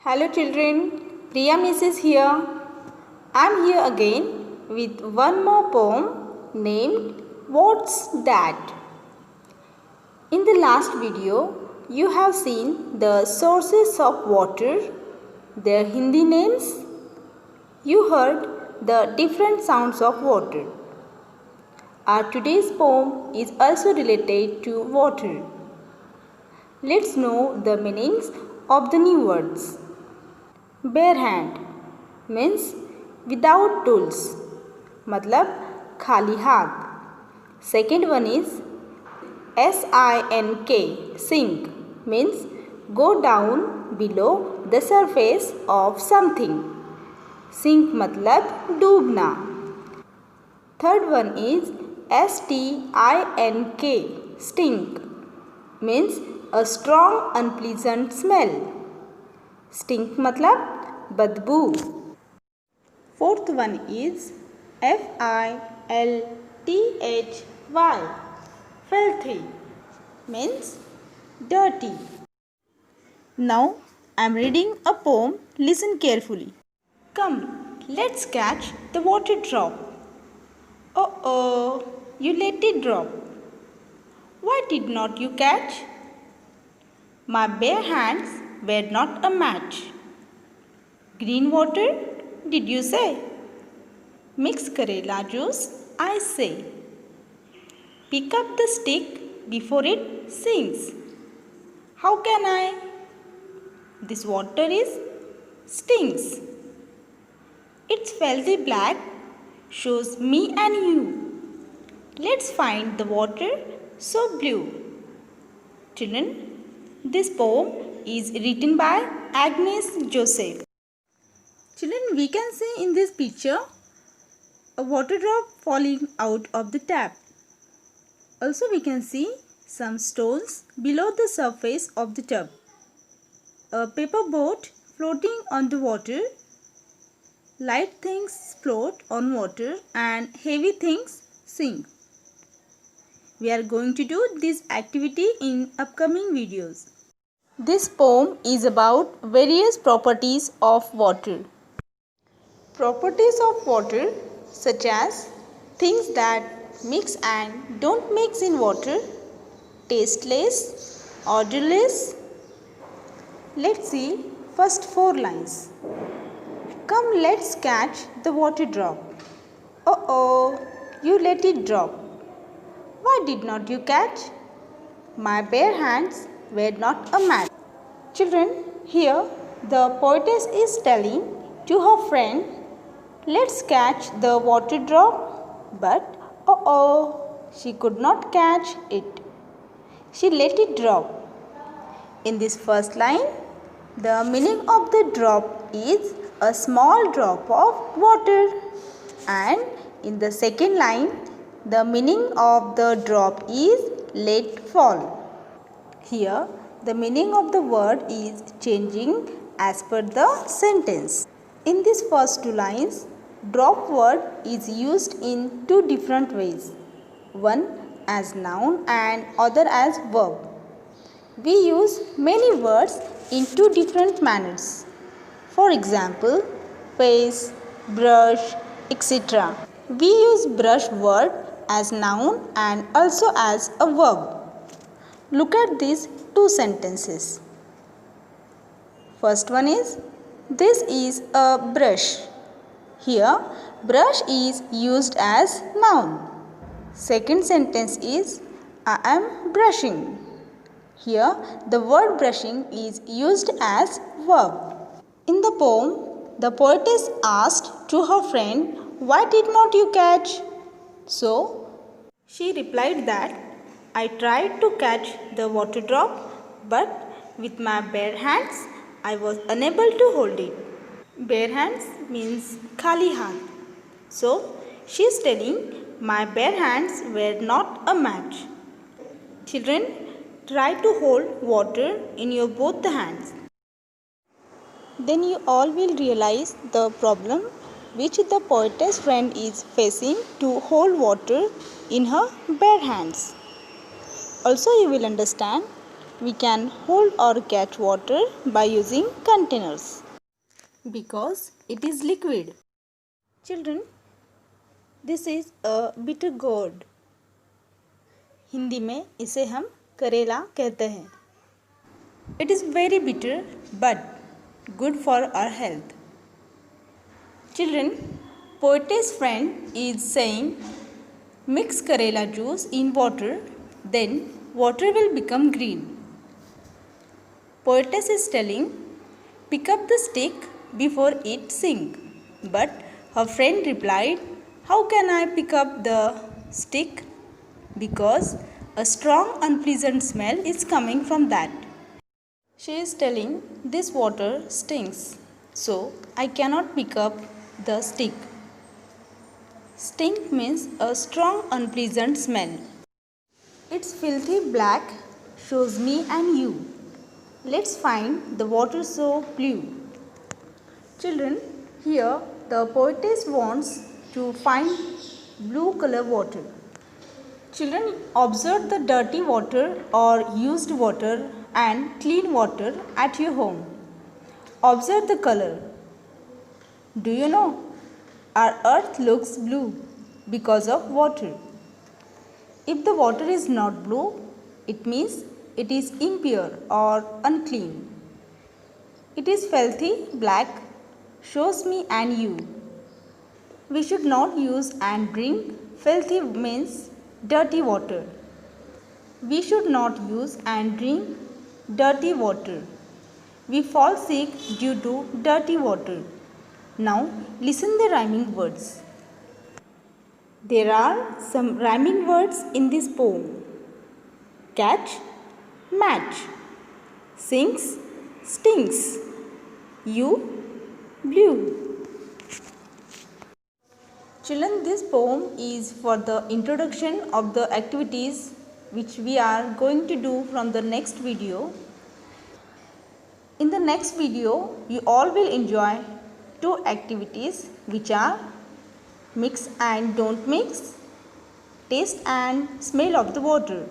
Hello children, Priya Miss is here. I am here again with one more poem named What's That? In the last video, you have seen the sources of water, their Hindi names. You heard the different sounds of water. Our today's poem is also related to water. Let's know the meanings of the new words. Bare hand means without tools, मतलब खाली हाथ. Second one is sink, sink means go down below the surface of something. Sink मतलब डूबना. Third one is stink, stink means a strong unpleasant smell. Stink मतलब बदबू. Fourth one is filthy, filthy means dirty. Now I am reading a poem. Listen carefully. Come, let's catch the water drop. Oh, you let it drop. Why did not you catch? My bare hands were not a match. Green water, did you say? Mix karela juice, I say. Pick up the stick before it sinks. How can I? This water is stinks. Its filthy black shows me and you. Let's find the water so blue. Children, this poem is written by Agnes Joseph. Children, we can see in this picture a water drop falling out of the tap. Also, we can see some stones below the surface of the tub. A paper boat floating on the water. Light things float on water and heavy things sink. We are going to do this activity in upcoming videos. This poem is about various properties of water. Properties of water such as things that mix and don't mix in water, tasteless, odorless. Let's see first 4 lines. Come, let's catch the water drop. Oh, you let it drop. Why did not you catch? My bare hands were not a match. Children, here the poetess is telling to her friend, let's catch the water drop, but she could not catch it. She let it drop. In this first line, the meaning of the drop is a small drop of water, and in the second line, the meaning of the drop is let fall. Here, the meaning of the word is changing as per the sentence. In these first 2 lines, drop word is used in 2 different ways. One as noun and other as verb. We use many words in 2 different manners. For example, face, brush, etc. We use brush word as noun and also as a verb. Look at these 2 sentences. First one is, this is a brush. Here, brush is used as noun. Second sentence is, I am brushing. Here, the word brushing is used as verb. In the poem, the poetess asked to her friend, why did not you catch? So, she replied that, I tried to catch the water drop, but with my bare hands, I was unable to hold it. Bare hands means khali haath. So, she is telling, my bare hands were not a match. Children, try to hold water in your both the hands. Then you all will realize the problem which the poetess friend is facing to hold water in her bare hands. Also, you will understand we can hold or catch water by using containers because it is liquid. Children, this is a bitter gourd. Hindi में इसे हम करेला कहते हैं. It is very bitter but good for our health. Children, poetess friend is saying, mix Karela juice in water, then water will become green. Poetess is telling, pick up the stick before it sink. But her friend replied, how can I pick up the stick? Because a strong unpleasant smell is coming from that. She is telling, this water stinks, so I cannot pick up the stick. Stink means a strong unpleasant smell. Its filthy black shows me and you. Let's find the water so blue. Children, here the poetess wants to find blue color water. Children, observe the dirty water or used water and clean water at your home. Observe the color. Do you know? Our earth looks blue because of water. If the water is not blue, it means it is impure or unclean. It is filthy black, shows me and you. We should not use and drink filthy means dirty water. We should not use and drink dirty water. We fall sick due to dirty water. Now listen the rhyming words. There are some rhyming words in this poem. Catch, match. Sinks, stinks. You, blue. Children, this poem is for the introduction of the activities which we are going to do from the next video. In the next video, you all will enjoy two activities which are mix and don't mix, taste and smell of the water.